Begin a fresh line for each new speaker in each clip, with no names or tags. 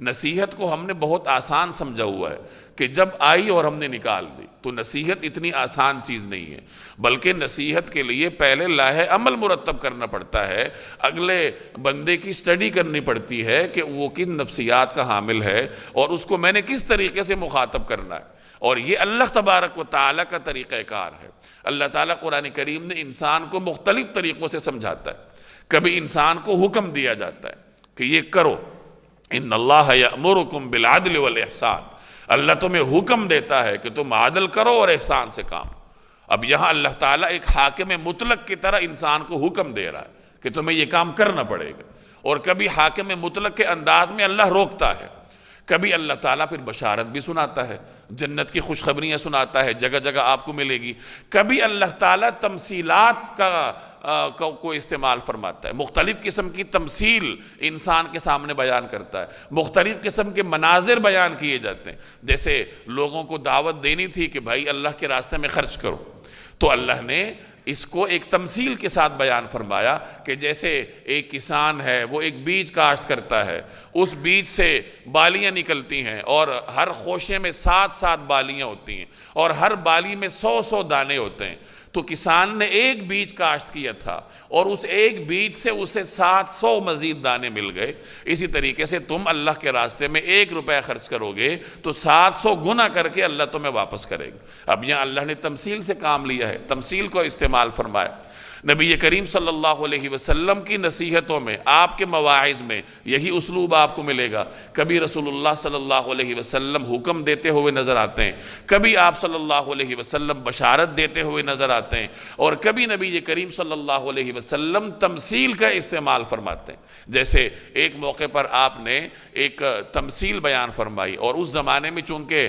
نصیحت کو ہم نے بہت آسان سمجھا ہوا ہے کہ جب آئی اور ہم نے نکال دی، تو نصیحت اتنی آسان چیز نہیں ہے، بلکہ نصیحت کے لیے پہلے لاہ عمل مرتب کرنا پڑتا ہے، اگلے بندے کی سٹڈی کرنی پڑتی ہے کہ وہ کن نفسیات کا حامل ہے اور اس کو میں نے کس طریقے سے مخاطب کرنا ہے، اور یہ اللہ تبارک و تعالیٰ کا طریقہ کار ہے۔ اللہ تعالیٰ قرآن کریم نے انسان کو مختلف طریقوں سے سمجھاتا ہے۔ کبھی انسان کو حکم دیا جاتا ہے کہ یہ کرو، ان اللہ یأمرکم بالعدل والاحسان، اللہ تمہیں حکم دیتا ہے کہ تم عدل کرو اور احسان سے کام۔ اب یہاں اللہ تعالیٰ ایک حاکم مطلق کی طرح انسان کو حکم دے رہا ہے کہ تمہیں یہ کام کرنا پڑے گا، اور کبھی حاکم مطلق کے انداز میں اللہ روکتا ہے۔ کبھی اللہ تعالیٰ پھر بشارت بھی سناتا ہے، جنت کی خوشخبریاں سناتا ہے، جگہ جگہ آپ کو ملے گی۔ کبھی اللہ تعالیٰ تمثیلات کو استعمال فرماتا ہے، مختلف قسم کی تمثیل انسان کے سامنے بیان کرتا ہے، مختلف قسم کے مناظر بیان کیے جاتے ہیں۔ جیسے لوگوں کو دعوت دینی تھی کہ بھائی اللہ کے راستے میں خرچ کرو، تو اللہ نے اس کو ایک تمثیل کے ساتھ بیان فرمایا کہ جیسے ایک کسان ہے، وہ ایک بیج کاشت کرتا ہے، اس بیج سے بالیاں نکلتی ہیں، اور ہر خوشے میں 7 بالیاں ہوتی ہیں، اور ہر بالی میں 100 دانے ہوتے ہیں۔ تو کسان نے ایک بیج کاشت کیا تھا، اور اس ایک بیج سے اسے 700 مزید دانے مل گئے۔ اسی طریقے سے تم اللہ کے راستے میں 1 روپے خرچ کرو گے تو 700 گنا کر کے اللہ تمہیں واپس کرے گا۔ اب یہاں اللہ نے تمثیل سے کام لیا ہے، تمثیل کو استعمال فرمایا۔ نبی کریم صلی اللہ علیہ وسلم کی نصیحتوں میں، آپ کے مواعظ میں یہی اسلوب آپ کو ملے گا۔ کبھی رسول اللہ صلی اللہ علیہ وسلم حکم دیتے ہوئے نظر آتے ہیں، کبھی آپ صلی اللہ علیہ وسلم بشارت دیتے ہوئے نظر آتے ہیں، اور کبھی نبی کریم صلی اللہ علیہ وسلم تمثیل کا استعمال فرماتے ہیں۔ جیسے ایک موقع پر آپ نے ایک تمثیل بیان فرمائی، اور اس زمانے میں چونکہ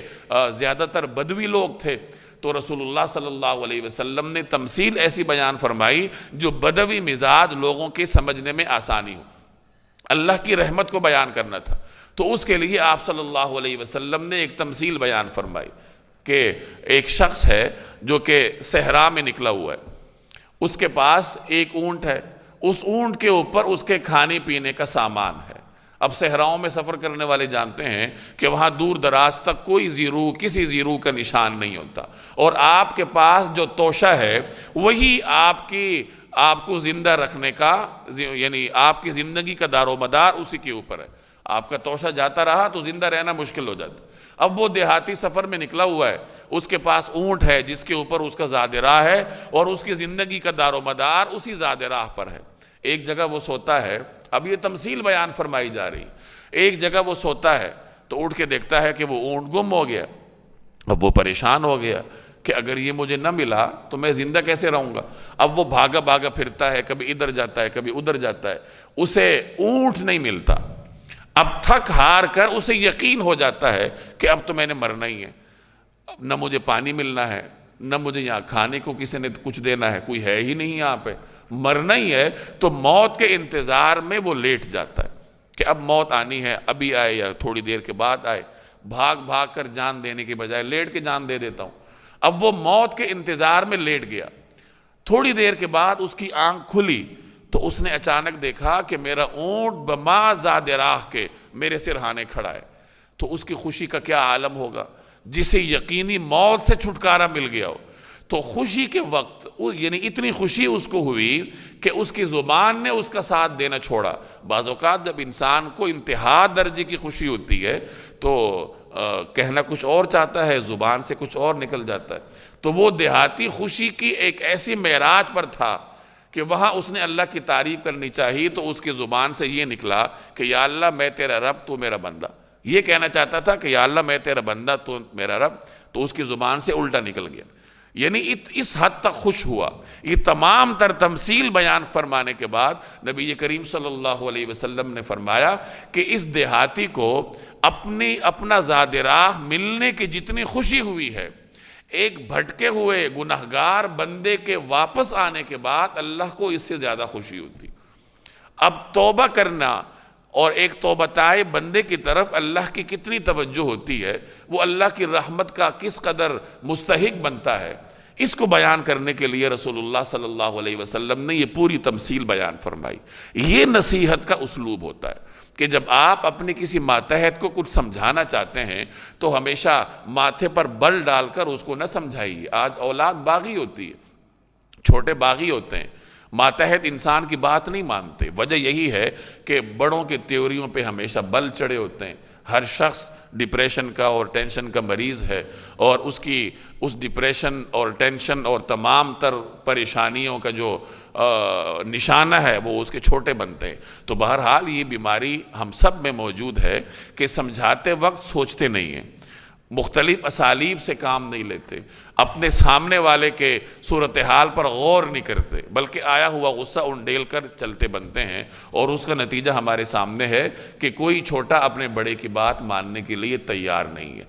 زیادہ تر بدوی لوگ تھے، تو رسول اللہ صلی اللہ علیہ وسلم نے تمثیل ایسی بیان فرمائی جو بدوی مزاج لوگوں کے سمجھنے میں آسانی ہو۔ اللہ کی رحمت کو بیان کرنا تھا، تو اس کے لیے آپ صلی اللہ علیہ وسلم نے ایک تمثیل بیان فرمائی کہ ایک شخص ہے جو کہ صحرا میں نکلا ہوا ہے، اس کے پاس ایک اونٹ ہے، اس اونٹ کے اوپر اس کے کھانے پینے کا سامان ہے۔ اب صحراؤں میں سفر کرنے والے جانتے ہیں کہ وہاں دور دراز تک کوئی زیرو، کسی زیرو کا نشان نہیں ہوتا، اور آپ کے پاس جو توشہ ہے وہی آپ کو زندہ رکھنے کا، یعنی آپ کی زندگی کا دار و مدار اسی کے اوپر ہے۔ آپ کا توشہ جاتا رہا تو زندہ رہنا مشکل ہو جاتا۔ اب وہ دیہاتی سفر میں نکلا ہوا ہے، اس کے پاس اونٹ ہے جس کے اوپر اس کا زاد راہ ہے، اور اس کی زندگی کا دار و مدار اسی زاد راہ پر ہے۔ ایک جگہ وہ سوتا ہے، اب یہ تمثیل بیان فرمائی جا رہی، ایک جگہ وہ سوتا ہے تو اٹھ کے دیکھتا ہے کہ وہ اونٹ گم ہو گیا۔ اب وہ پریشان ہو گیا کہ اگر یہ مجھے نہ ملا تو میں زندہ کیسے رہوں گا۔ اب وہ بھاگا بھاگا پھرتا ہے، کبھی ادھر جاتا ہے کبھی ادھر جاتا ہے، اسے اونٹ نہیں ملتا۔ اب تھک ہار کر اسے یقین ہو جاتا ہے کہ اب تو میں نے مرنا ہی ہے، نہ مجھے پانی ملنا ہے، نہ مجھے یہاں کھانے کو کسی نے کچھ دینا ہے، کوئی ہے ہی نہیں یہاں پہ، مرنا ہی ہے۔ تو موت کے انتظار میں وہ لیٹ جاتا ہے کہ اب موت آنی ہے، ابھی آئے یا تھوڑی دیر کے بعد آئے۔ بھاگ بھاگ کر جان دینے کے بجائے لیٹ کے جان دے دیتا ہوں۔ اب وہ موت کے انتظار میں لیٹ گیا، تھوڑی دیر کے بعد اس کی آنکھ کھلی تو اس نے اچانک دیکھا کہ میرا اونٹ بما زاد راہ کے میرے سرہانے کھڑا ہے۔ تو اس کی خوشی کا کیا عالم ہوگا جسے یقینی موت سے چھٹکارا مل گیا ہو۔ تو خوشی کے وقت، یعنی اتنی خوشی اس کو ہوئی کہ اس کی زبان نے اس کا ساتھ دینا چھوڑا۔ بعض اوقات جب انسان کو انتہا درجے کی خوشی ہوتی ہے تو کہنا کچھ اور چاہتا ہے، زبان سے کچھ اور نکل جاتا ہے۔ تو وہ دیہاتی خوشی کی ایک ایسی معراج پر تھا کہ وہاں اس نے اللہ کی تعریف کرنی چاہیے، تو اس کی زبان سے یہ نکلا کہ یا اللہ میں تیرا رب، تو میرا بندہ۔ یہ کہنا چاہتا تھا کہ یا اللہ میں تیرا بندہ، تو میرا رب، تو اس کی زبان سے الٹا نکل گیا۔ یعنی اس حد تک خوش ہوا۔ یہ تمام تر تمثیل بیان فرمانے کے بعد نبی کریم صلی اللہ علیہ وسلم نے فرمایا کہ اس دیہاتی کو اپنا زاد راہ ملنے کی جتنی خوشی ہوئی ہے، ایک بھٹکے ہوئے گناہگار بندے کے واپس آنے کے بعد اللہ کو اس سے زیادہ خوشی ہوتی۔ اب توبہ کرنا اور ایک توبہ طائب بندے کی طرف اللہ کی کتنی توجہ ہوتی ہے، وہ اللہ کی رحمت کا کس قدر مستحق بنتا ہے، اس کو بیان کرنے کے لیے رسول اللہ صلی اللہ علیہ وسلم نے یہ پوری تمثیل بیان فرمائی۔ یہ نصیحت کا اسلوب ہوتا ہے۔ کہ جب آپ اپنی کسی ماتحت کو کچھ سمجھانا چاہتے ہیں تو ہمیشہ ماتھے پر بل ڈال کر اس کو نہ سمجھائیے۔ آج اولاد باغی ہوتی ہے، چھوٹے باغی ہوتے ہیں، ماتحت انسان کی بات نہیں مانتے۔ وجہ یہی ہے کہ بڑوں کے تیوریوں پہ ہمیشہ بل چڑھے ہوتے ہیں۔ ہر شخص ڈپریشن کا اور ٹینشن کا مریض ہے، اور اس ڈپریشن اور ٹینشن اور تمام تر پریشانیوں کا جو نشانہ ہے وہ اس کے چھوٹے بنتے ہیں۔ تو بہرحال یہ بیماری ہم سب میں موجود ہے کہ سمجھاتے وقت سوچتے نہیں ہیں، مختلف اسالیب سے کام نہیں لیتے، اپنے سامنے والے کے صورتحال پر غور نہیں کرتے، بلکہ آیا ہوا غصہ انڈیل کر چلتے بنتے ہیں، اور اس کا نتیجہ ہمارے سامنے ہے کہ کوئی چھوٹا اپنے بڑے کی بات ماننے کے لیے تیار نہیں ہے۔